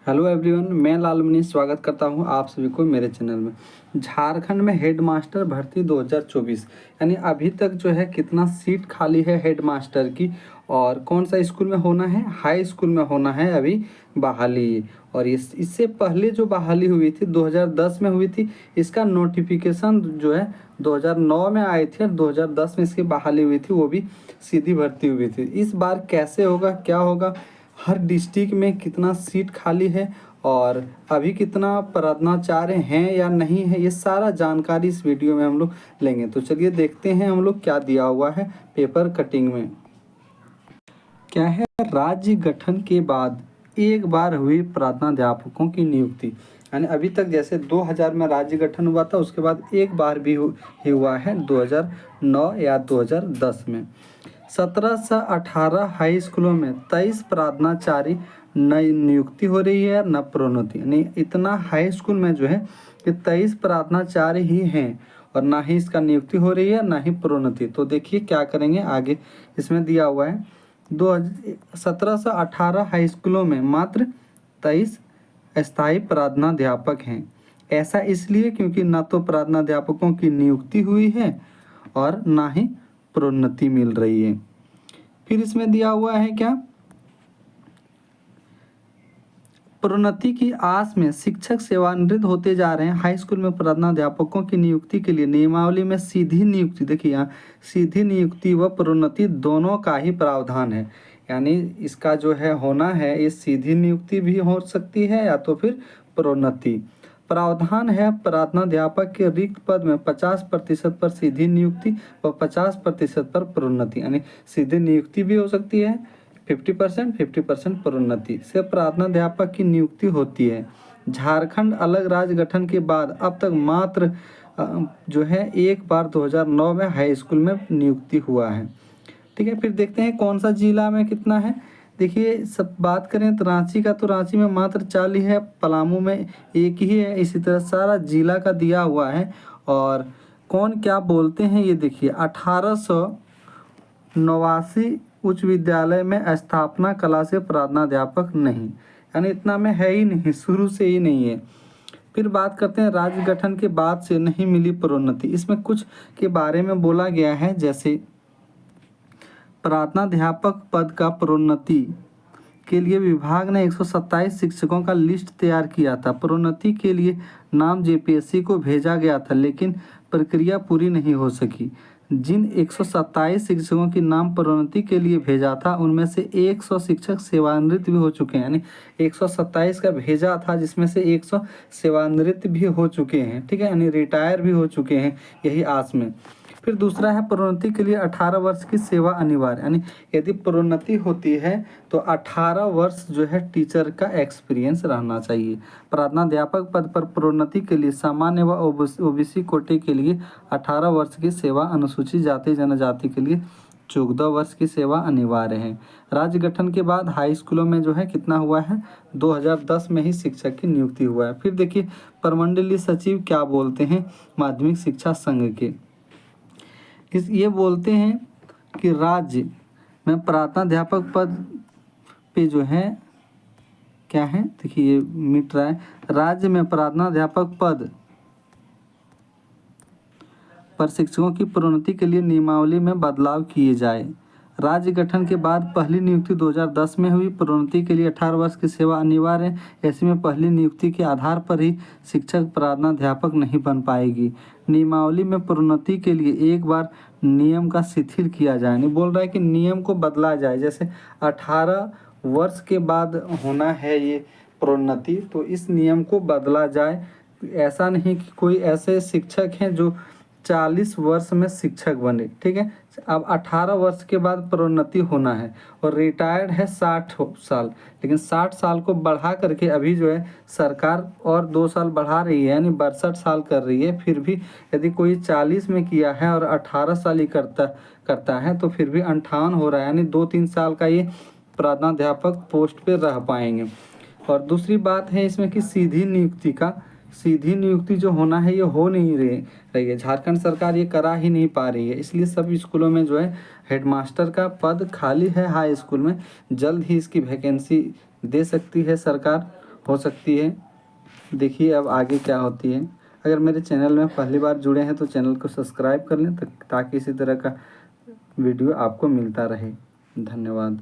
Hello everyone, मैं लालमनी स्वागत करता हूं आप सभी को मेरे चैनल में। झारखंड में हेडमास्टर भर्ती 2024 यानी अभी तक जो है कितना सीट खाली है हेडमास्टर की और कौन सा स्कूल में होना है, हाई स्कूल में होना है अभी बहाली। और इससे पहले जो बहाली हुई थी 2010 में हुई थी, इसका नोटिफिकेशन जो है 2009 में आई थी और 2010 में इसकी बहाली हुई थी, वो भी सीधी भर्ती हुई थी। इस बार कैसे होगा, क्या होगा, हर डिस्ट्रिक्ट में कितना सीट खाली है और अभी कितना प्रार्थनाचार्य हैं या नहीं है, ये सारा जानकारी इस वीडियो में हम लोग लेंगे। तो चलिए देखते हैं हम लोग क्या दिया हुआ है पेपर कटिंग में। क्या है, राज्य गठन के बाद एक बार हुई प्रार्थनाध्यापकों की नियुक्ति। यानी अभी तक जैसे 2000 में राज्य गठन हुआ था, उसके बाद एक बार भी हुआ है 2009 या 2010 में। 17 से 18 हाई स्कूलों में 23 प्रार्थनाचार्य नई नियुक्ति हो रही है, न प्रोन्नति। यानी इतना हाई स्कूल में जो है कि 23 प्रार्थनाचार्य ही हैं और ना ही इसका नियुक्ति हो रही है, ना ही प्रोन्नति। तो देखिए क्या करेंगे आगे, इसमें दिया हुआ है 17 से 18 हाई स्कूलों में मात्र 23 अस्थायी प्रार्थनाध्यापक हैं। ऐसा इसलिए क्योंकि ना तो प्रार्थनाध्यापकों की नियुक्ति हुई है और ना ही प्रोन्नति मिल रही है। फिर इसमें दिया हुआ है क्या, प्रोन्नति की आस में शिक्षक सेवानिवृत्त होते जा रहे हैं। हाई स्कूल में प्रार्थनाध्यापकों की नियुक्ति के लिए नियमावली में सीधी नियुक्ति, देखिए यहाँ सीधी नियुक्ति व प्रोन्नति दोनों का ही प्रावधान है। यानी इसका जो है होना है, ये सीधी नियुक्ति भी हो सकती है या तो फिर प्रोन्नति। प्रावधान है प्रार्थनाध्यापक के रिक्त पद में 50% पर सीधी नियुक्ति व 50% पर प्रोन्नति। यानी सीधी नियुक्ति भी हो सकती है 50% प्रोन्नति से प्रार्थनाध्यापक की नियुक्ति होती है। झारखंड अलग राज्य गठन के बाद अब तक मात्र जो है एक बार 2009 में हाई स्कूल में नियुक्ति हुआ है। ठीक है, फिर देखते हैं कौन सा जिला में कितना है। देखिए सब बात करें तो रांची का, तो रांची में मात्र 40 है, पलामू में एक ही है। इसी तरह सारा जिला का दिया हुआ है। और कौन क्या बोलते हैं ये देखिए, 1889 उच्च विद्यालय में स्थापना कला से प्रार्थनाध्यापक नहीं, यानी इतना में है ही नहीं, शुरू से ही नहीं है। फिर बात करते हैं राज्य गठन के बाद से नहीं मिली प्रोन्नति। इसमें कुछ के बारे में बोला गया है, जैसे प्रार्थनाध्यापक पद का प्रोन्नति के लिए विभाग ने 127 शिक्षकों का लिस्ट तैयार किया था। प्रोन्नति के लिए नाम जेपीएससी को भेजा गया था, लेकिन प्रक्रिया पूरी नहीं हो सकी। जिन 127 शिक्षकों की नाम प्रोन्नति के लिए भेजा था, उनमें से 100 शिक्षक सेवानिवृत्त भी हो चुके हैं। यानी 127 का भेजा था, जिसमें से 100 सेवानिवृत्त भी हो चुके हैं। ठीक है, यानी रिटायर भी हो चुके हैं यही आस में। फिर दूसरा है प्रोन्नति के लिए 18 वर्ष की सेवा अनिवार्य। यानी यदि प्रोन्नति होती है तो 18 वर्ष जो है टीचर का एक्सपीरियंस रहना चाहिए। प्रार्थनाध्यापक पद पर प्रोन्नति के लिए सामान्य व ओबीसी कोटे के लिए 18 वर्ष की सेवा, अनुसूचित जाति जनजाति के लिए 14 वर्ष की सेवा अनिवार्य है। राज्य गठन के बाद हाई स्कूलों में जो है कितना हुआ है, 2010 में ही शिक्षक की नियुक्ति हुआ है। फिर देखिए प्रमंडलीय सचिव क्या बोलते हैं माध्यमिक शिक्षा संघ के, ये बोलते हैं कि राज्य में प्रार्थनाध्यापक पद पे जो है क्या है, देखिए ये मिट रहा है, राज्य में प्रार्थनाध्यापक पद पर शिक्षकों की प्रोन्नति के लिए नियमावली में बदलाव किए जाए। राज्य गठन के बाद पहली नियुक्ति 2010 में हुई। प्रोन्नति के लिए 18 वर्ष की सेवा अनिवार्य है। ऐसे में पहली नियुक्ति के आधार पर ही शिक्षक प्रार्थनाध्यापक नहीं बन पाएगी। नियमावली में प्रोन्नति के लिए एक बार नियम का शिथिल किया जाए। नहीं बोल रहा है कि नियम को बदला जाए, जैसे 18 वर्ष के बाद होना है ये प्रोन्नति, तो इस नियम को बदला जाए। ऐसा नहीं कि कोई ऐसे शिक्षक हैं जो 40 वर्ष में शिक्षक बने, ठीक है, अब 18 वर्ष के बाद प्रोन्नति होना है और रिटायर्ड है 60 साल, लेकिन 60 साल को बढ़ा करके अभी जो है सरकार और 2 साल बढ़ा रही है, यानी 62 साल कर रही है। फिर भी यदि कोई 40 में किया है और 18 साल ही करता है तो फिर भी 58 हो रहा है, यानी 2-3 साल का ये प्रार्थनाध्यापक पोस्ट पे रह पाएंगे। और दूसरी बात है इसमें कि सीधी नियुक्ति जो होना है ये हो नहीं रही है। झारखंड सरकार ये करा ही नहीं पा रही है, इसलिए सभी स्कूलों में जो है हेडमास्टर का पद खाली है हाई स्कूल में। जल्द ही इसकी वैकेंसी दे सकती है सरकार हो सकती है। देखिए अब आगे क्या होती है। अगर मेरे चैनल में पहली बार जुड़े हैं तो चैनल को सब्सक्राइब कर लें ताकि इसी तरह का वीडियो आपको मिलता रहे। धन्यवाद।